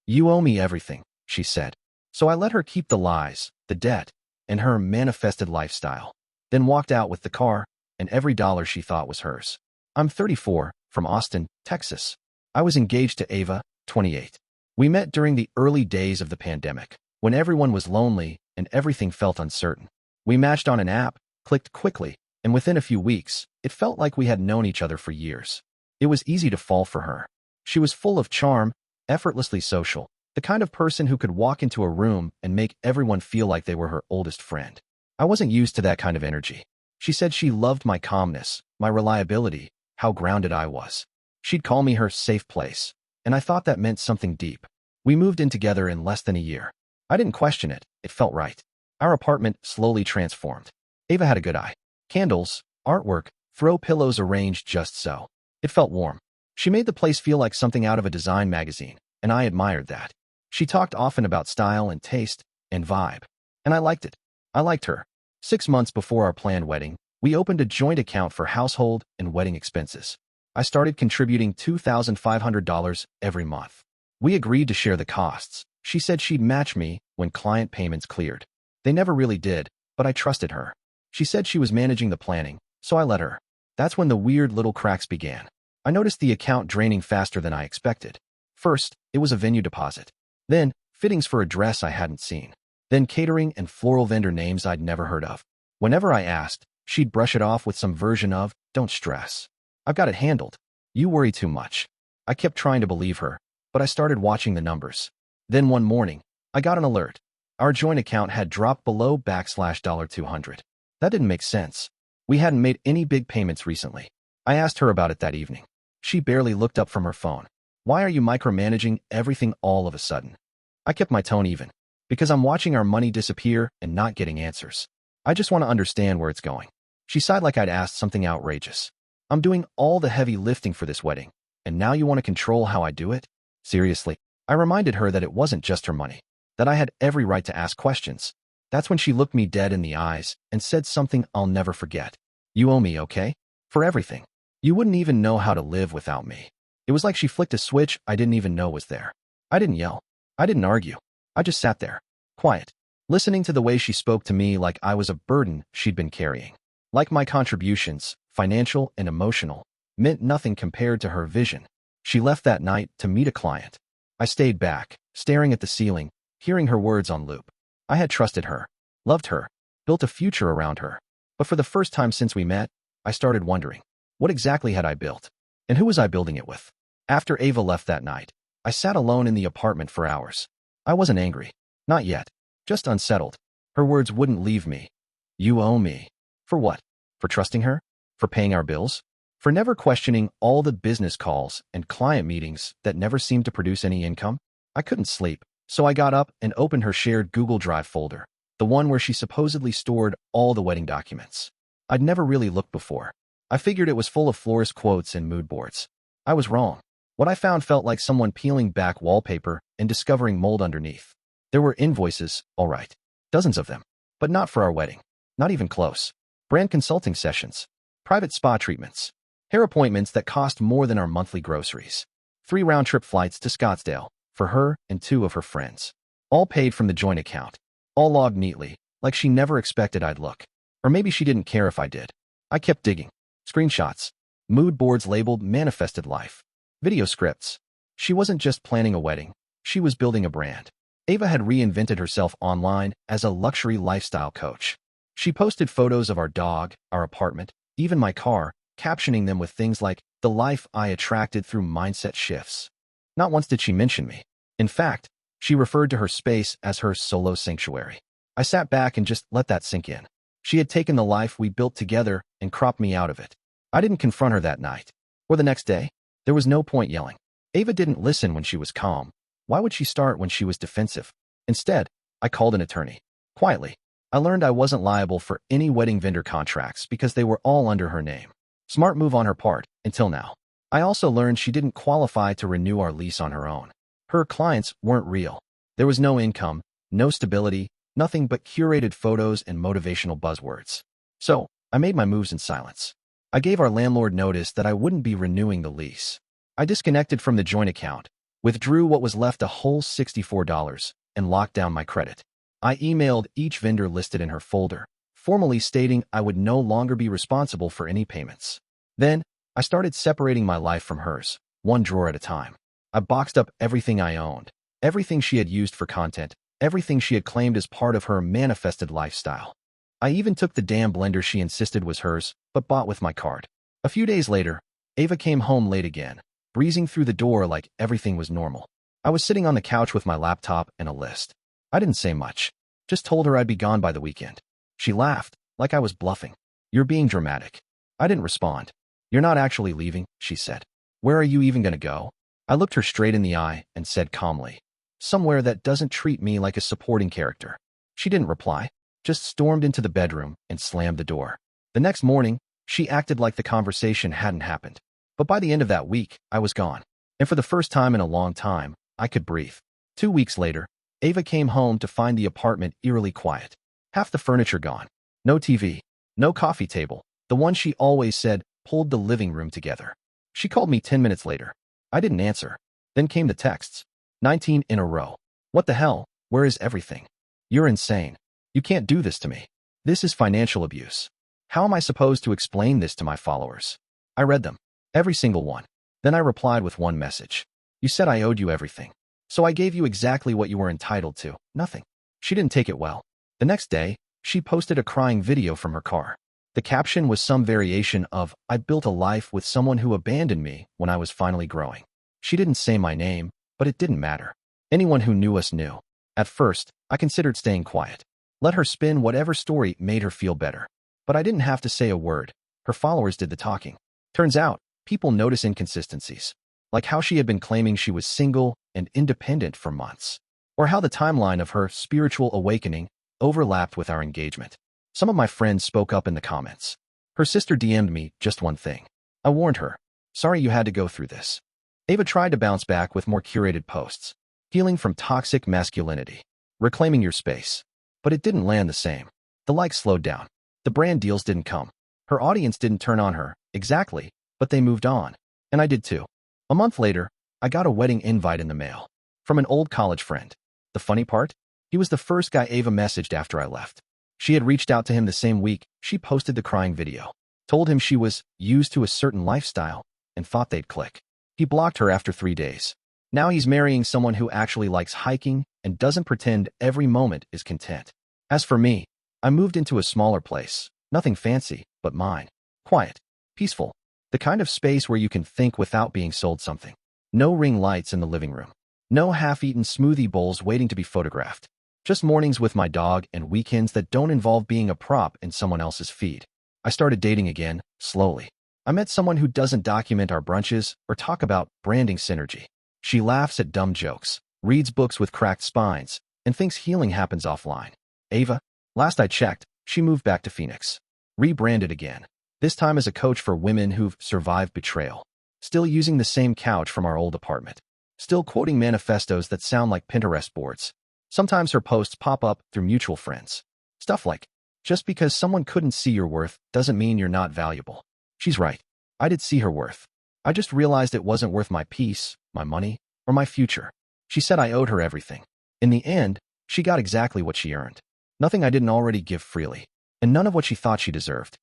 "You owe me everything," she said. So I let her keep the lies, the debt, and her manifested lifestyle, then walked out with the car and every dollar she thought was hers. I'm 34, from Austin, Texas. I was engaged to Ava, 28. We met during the early days of the pandemic, when everyone was lonely and everything felt uncertain. We matched on an app, clicked quickly, and within a few weeks, it felt like we had known each other for years. It was easy to fall for her. She was full of charm, effortlessly social, the kind of person who could walk into a room and make everyone feel like they were her oldest friend. I wasn't used to that kind of energy. She said she loved my calmness, my reliability, how grounded I was. She'd call me her safe place, and I thought that meant something deep. We moved in together in less than a year. I didn't question it, it felt right. Our apartment slowly transformed. Ava had a good eye. Candles, artwork, throw pillows arranged just so. It felt warm. She made the place feel like something out of a design magazine, and I admired that. She talked often about style and taste and vibe, and I liked it. I liked her. 6 months before our planned wedding, we opened a joint account for household and wedding expenses. I started contributing $2,500 every month. We agreed to share the costs. She said she'd match me when client payments cleared. They never really did, but I trusted her. She said she was managing the planning, so I let her. That's when the weird little cracks began. I noticed the account draining faster than I expected. First, it was a venue deposit. Then, fittings for a dress I hadn't seen. Then catering and floral vendor names I'd never heard of. Whenever I asked, she'd brush it off with some version of, "Don't stress. I've got it handled. You worry too much." I kept trying to believe her, but I started watching the numbers. Then one morning, I got an alert. Our joint account had dropped below $200. That didn't make sense. We hadn't made any big payments recently. I asked her about it that evening. She barely looked up from her phone. "Why are you micromanaging everything all of a sudden?" I kept my tone even. "Because I'm watching our money disappear and not getting answers. I just want to understand where it's going." She sighed like I'd asked something outrageous. "I'm doing all the heavy lifting for this wedding, and now you want to control how I do it?" Seriously, I reminded her that it wasn't just her money, that I had every right to ask questions. That's when she looked me dead in the eyes and said something I'll never forget. "You owe me, okay? For everything. You wouldn't even know how to live without me." It was like she flicked a switch I didn't even know was there. I didn't yell. I didn't argue. I just sat there, quiet, listening to the way she spoke to me like I was a burden she'd been carrying. Like my contributions, financial and emotional, meant nothing compared to her vision. She left that night to meet a client. I stayed back, staring at the ceiling, hearing her words on loop. I had trusted her, loved her, built a future around her. But for the first time since we met, I started wondering, what exactly had I built? And who was I building it with? After Ava left that night, I sat alone in the apartment for hours. I wasn't angry. Not yet. Just unsettled. Her words wouldn't leave me. "You owe me." For what? For trusting her? For paying our bills? For never questioning all the business calls and client meetings that never seemed to produce any income? I couldn't sleep, so I got up and opened her shared Google Drive folder, the one where she supposedly stored all the wedding documents. I'd never really looked before. I figured it was full of florist quotes and mood boards. I was wrong. What I found felt like someone peeling back wallpaper and discovering mold underneath. There were invoices, all right. Dozens of them. But not for our wedding. Not even close. Brand consulting sessions. Private spa treatments. Hair appointments that cost more than our monthly groceries. 3 round-trip flights to Scottsdale, for her and 2 of her friends. All paid from the joint account. All logged neatly, like she never expected I'd look. Or maybe she didn't care if I did. I kept digging. Screenshots. Mood boards labeled Manifested Life. Video scripts. She wasn't just planning a wedding. She was building a brand. Ava had reinvented herself online as a luxury lifestyle coach. She posted photos of our dog, our apartment, even my car, captioning them with things like, "The life I attracted through mindset shifts." Not once did she mention me. In fact, she referred to her space as her solo sanctuary. I sat back and just let that sink in. She had taken the life we built together and cropped me out of it. I didn't confront her that night. Or the next day. There was no point yelling. Ava didn't listen when she was calm. Why would she start when she was defensive? Instead, I called an attorney. Quietly. I learned I wasn't liable for any wedding vendor contracts because they were all under her name. Smart move on her part, until now. I also learned she didn't qualify to renew our lease on her own. Her clients weren't real. There was no income, no stability, nothing but curated photos and motivational buzzwords. So, I made my moves in silence. I gave our landlord notice that I wouldn't be renewing the lease. I disconnected from the joint account, withdrew what was left, a whole $64, and locked down my credit. I emailed each vendor listed in her folder, formally stating I would no longer be responsible for any payments. Then, I started separating my life from hers, one drawer at a time. I boxed up everything I owned, everything she had used for content, everything she had claimed as part of her manifested lifestyle. I even took the damn blender she insisted was hers, but bought with my card. A few days later, Ava came home late again, breezing through the door like everything was normal. I was sitting on the couch with my laptop and a list. I didn't say much, just told her I'd be gone by the weekend. She laughed, like I was bluffing. "You're being dramatic." I didn't respond. "You're not actually leaving," she said. "Where are you even gonna go?" I looked her straight in the eye and said calmly, "Somewhere that doesn't treat me like a supporting character." She didn't reply, just stormed into the bedroom and slammed the door. The next morning, she acted like the conversation hadn't happened. But by the end of that week, I was gone. And for the first time in a long time, I could breathe. 2 weeks later, Ava came home to find the apartment eerily quiet. Half the furniture gone. No TV. No coffee table. The one she always said pulled the living room together. She called me 10 minutes later. I didn't answer. Then came the texts. 19 in a row. "What the hell? Where is everything? You're insane. You can't do this to me. This is financial abuse. How am I supposed to explain this to my followers?" I read them. Every single one. Then I replied with one message. "You said I owed you everything. So I gave you exactly what you were entitled to, nothing." She didn't take it well. The next day, she posted a crying video from her car. The caption was some variation of, "I built a life with someone who abandoned me when I was finally growing." She didn't say my name, but it didn't matter. Anyone who knew us knew. At first, I considered staying quiet. Let her spin whatever story made her feel better. But I didn't have to say a word. Her followers did the talking. Turns out, people notice inconsistencies, like how she had been claiming she was single and independent for months, or how the timeline of her spiritual awakening overlapped with our engagement. Some of my friends spoke up in the comments. Her sister DM'd me just one thing. I warned her. "Sorry you had to go through this." Ava tried to bounce back with more curated posts. Healing from toxic masculinity. Reclaiming your space. But it didn't land the same. The likes slowed down. The brand deals didn't come. Her audience didn't turn on her, exactly, but they moved on. And I did too. A month later, I got a wedding invite in the mail. From an old college friend. The funny part? He was the first guy Ava messaged after I left. She had reached out to him the same week she posted the crying video. Told him she was used to a certain lifestyle and thought they'd click. He blocked her after 3 days. Now he's marrying someone who actually likes hiking and doesn't pretend every moment is content. As for me, I moved into a smaller place. Nothing fancy, but mine. Quiet. Peaceful. The kind of space where you can think without being sold something. No ring lights in the living room. No half-eaten smoothie bowls waiting to be photographed. Just mornings with my dog and weekends that don't involve being a prop in someone else's feed. I started dating again, slowly. I met someone who doesn't document our brunches or talk about branding synergy. She laughs at dumb jokes, reads books with cracked spines, and thinks healing happens offline. Ava, last I checked, she moved back to Phoenix. Rebranded again. This time as a coach for women who've survived betrayal. Still using the same couch from our old apartment. Still quoting manifestos that sound like Pinterest boards. Sometimes her posts pop up through mutual friends. Stuff like, "Just because someone couldn't see your worth doesn't mean you're not valuable." She's right. I did see her worth. I just realized it wasn't worth my peace, my money, or my future. She said I owed her everything. In the end, she got exactly what she earned. Nothing I didn't already give freely. And none of what she thought she deserved.